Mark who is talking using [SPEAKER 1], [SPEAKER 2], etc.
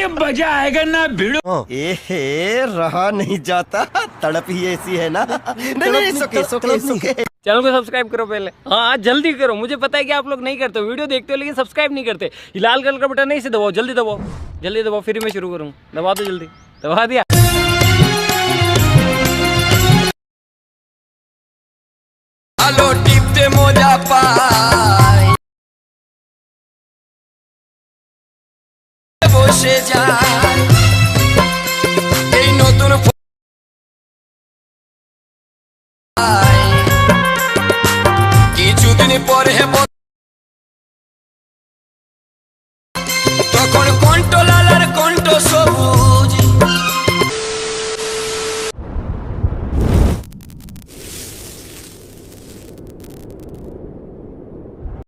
[SPEAKER 1] ये मजा आएगा ना भिड़ो।
[SPEAKER 2] ए रहा नहीं जाता, तड़प ही ऐसी है ना। नहीं, सुके।
[SPEAKER 3] चैनल को सब्सक्राइब करो पहले, हाँ जल्दी करो। मुझे पता है कि आप लोग नहीं करते, वीडियो देखते हो लेकिन सब्सक्राइब नहीं करते। ये लाल कलर का बटन नहीं, इसे दबाओ, जल्दी दबाओ, जल्दी दबाओ, फिर मैं शुरू करूँ। दबा दो जल्दी, दबा दिया।
[SPEAKER 2] हेलो टिपते मोजा पाए बসে যা